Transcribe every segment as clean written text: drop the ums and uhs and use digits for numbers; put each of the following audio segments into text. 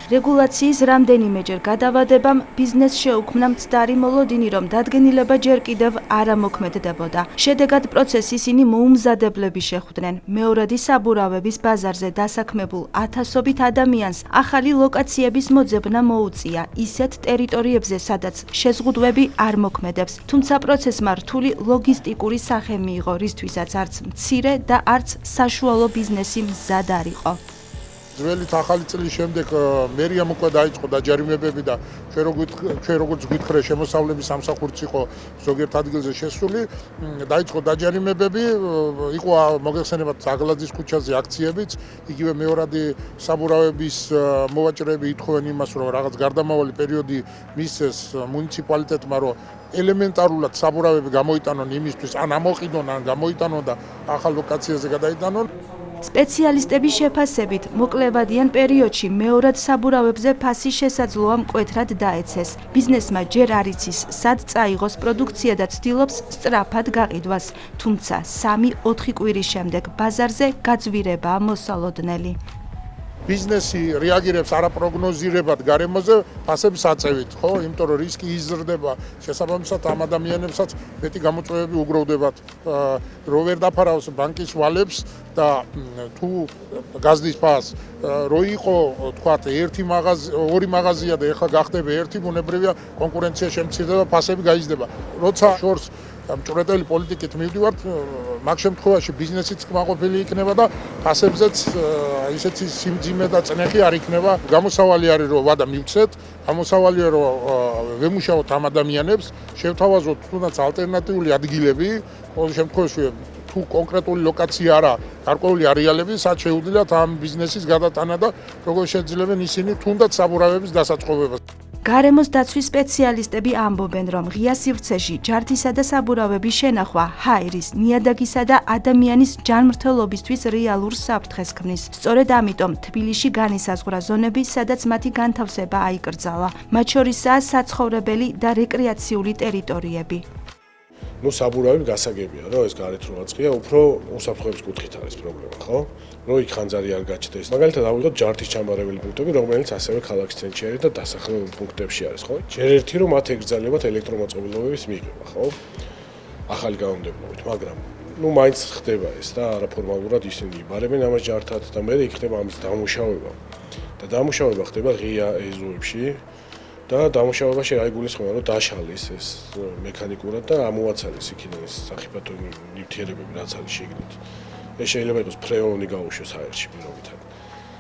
რეგულაციის რამდენიმეჯერ გადავადებამ ბიზნეს შეუქმნა მცდარი მოლოდინი, რომ დადგენილება ჯერ კიდევ არ ამოქმედდებოდა. შედეგად პროცესს ისინი მოუმზადებლები შეხვდნენ. მეორადი საბურავების ბაზარზე დასაქმებულ ათასობით ადამიანს ახალი ლოკაციების მოძებნა მოუწია ისეთ ტერიტორიებზე, სადაც შეზღუდვები არ მოქმედებს. თუმცა პროცესმა რთული ლოგისტიკური სახე მიიღო, რისთვისაც არც მცირე და არც საშუალო ბიზნესი მზად არ იყო. ძველი ახალი წლის შემდეგ მერიამ უკვე დაიწყო დაჯარიმებები და ჩვენ როგორც გვითხრე შემოსავლების სამსახურიც იყო ზოგიერთ ადგილზე შესული, დაიწყო დაჯარიმებები, იყო მოგეხსენებათ აგლაძის ქუჩაზე აქციებიც, იგივე მეორადი საბურავების მოვაჭრეები ითხოვენ იმას, რომ რაღაც გარდამავალი პერიოდი მისცეს მუნიციპალიტეტმა, რომ ელემენტარულად საბურავები გამოიტანონ იმისთვის, ან ამოყიდონ, ან გამოიტანონ და ახალ ლოკაციაზე გადაიტანონ. სპეციალისტების შეფასებით, მოკლევადიან პერიოდში მეორად საბურავებზე ფასი შესაძლოა მკვეთრად დაეცეს. ბიზნესმა ჯერ არ იცის, სად წაიღოს პროდუქცია და ცდილობს სწრაფად გაყიდვას. თუმცა 3-4 კვირის შემდეგ ბაზარზე გაძვირებაა მოსალოდნელი. ბიზნესი რეაგირებს არაპროგნოზირებად გარემოზე ფასების აწევით, ხო? იმიტომ რომ რისკი იზრდება, შესაბამისად ამ ადამიანებსაც მეტი გამოწვევები უგროვდებათ, რო ვერ დაფარავს ბანკის ვალებს და თუ გაზდის ფას რო იყო, თქვათ, ორი მაღაზია და ეხლა გახდება ერთი, ბუნებრივია კონკურენცია შემცირდება, ფასები გაიზრდება. როცა შორს მჭვრეტელი პოლიტიკით მივდივართ, მაგ შემთხვევაში ბიზნესიც კმაყოფილი იქნება და ფასებზეც ისეთი სიმძიმე და წნეხი არ იქნება. გამოსავალი არის, რომ ვადა მივცეთ, გამოსავალია, რომ ვემუშაოთ ამ ადამიანებს, შევთავაზოთ თუნდაც ალტერნატიული ადგილები, ყოველ შემთხვევაში თუ კონკრეტული ლოკაცია არა, გარკვეული არეალები, სადაც შეუძლიათ ამ ბიზნესის გადატანა და როგორ შეძლებენ ისინი თუნდაც საბურავების დასაწყობებას. გარემოს დაცვის სპეციალისტები ამბობენ, რომ ღია სივრცეში ჯართისა და საბურავების შენახვა ჰაერის, ნიადაგისა და ადამიანის ჯანმრთელობისთვის რეალურ საფრთხეს ქმნის. სწორედ ამიტომ თბილისში განისაზღვრა ზონები, სადაც მათი განთავსება აიკრძალა. მათ შორისაა საცხოვრებელი და რეკრეაციული ტერიტორიები. საბურავები გასაგებია, რომ ეს გარეთ რო აწყია, უფრო უსაფრთხოების კუთხით არის პრობლემა, ხო? რომ იქ ხანძარი არ გაჩნდეს. მაგალითად ავიღოთ ჯართის ჩამარეველი პუნქტები, რომელიც ასევე ქალაქის ცენტრში არის და დასახლებულ პუნქტებში არის, ხო? ჯერ ერთი რომ მათ ეკრძალებათ ელექტრომოწყობილობების მიღება, ხო? ახალი კანონმდებლობით, მაგრამ მაინც ხდება ეს და არაფორმალურად ისინი იბარებენ ამას ჯართად და მე იქ ხდება ამის დამუშავება. და დამუშავება ხდება ღია ეზოებში. და დამუშავებაში რა იგულისხმება, რომ დაშალის ეს მექანიკურად და ამოაცალეს იქიდან ეს სახიფათო ნივთიერებები, რაც არის შიგნით. ეს შეიძლება იყოს ფრეონი გაუშვეს აერში პირობითად.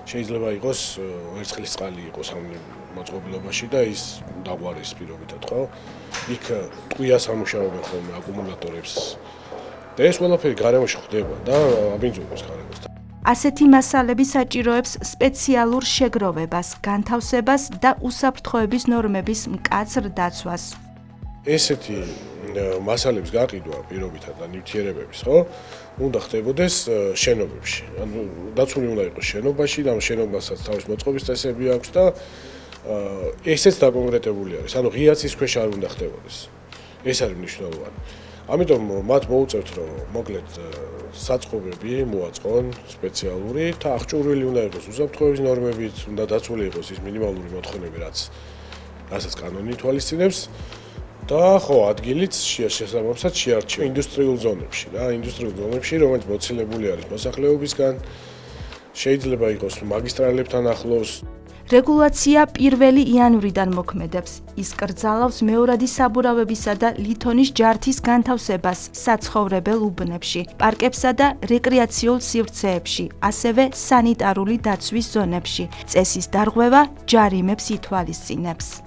შეიძლება იყოს ვერცხლისწყალი იყოს ამ მოწყობილობაში და ის დაგვარის პირობითად, ხო? იქ ტყვიას ამუშავებენ ხოლმე აკუმულატორებს. და ეს ყველაფერი გარემოში ხდება და აბინძურებს გარემოს. ასეთი მასალები საჭიროებს სპეციალურ შეგროვებას, განთავსებას და უსაფრთხოების ნორმების მკაცრ დაცვას. ესეთი მასალების გაყიდვა პირობითად და ნივთიერებების, ხო? უნდა ხდებოდეს შენობებში. ანუ დაცული უნდა იყოს შენობაში და ამ შენობასაც თავის მოწყობის წესები აქვს და ესეც დაკონკრეტებული არის. ანუ ღიაცის ქვეშ არ უნდა ხდებოდეს. ეს არის მნიშვნელოვანი. ამიტომ მათ მოუწევთ, რომ მოკლედ საწყობები მოაწყონ სპეციალური და აღჭურვილი უნდა იყოს უსაფრთხოების ნორმებით, უნდა დაცული იყოს ის მინიმალური მოთხოვნები, რასაც კანონი ითვალისწინებს და ხო, ადგილიც შესაბამისად შეარჩიო ინდუსტრიულ ზონებში და ინდუსტრიულ ზონებში, რომელიც მოცილებული არის მოსახლეობისგან, შეიძლება იყოს მაგისტრალებთან ახლოს. რეგულაცია 1 იანვრიდან მოქმედებს. ის კრძალავს მეორადი საბურავებისა და ლითონის ჯართის განთავსებას საცხოვრებელ უბნებში, პარკებსა და რეკრეაციულ სივრცეებში, ასევე სანიტარული დაცვის ზონებში. წესის დარღვევა ჯარიმებს ითვალისწინებს.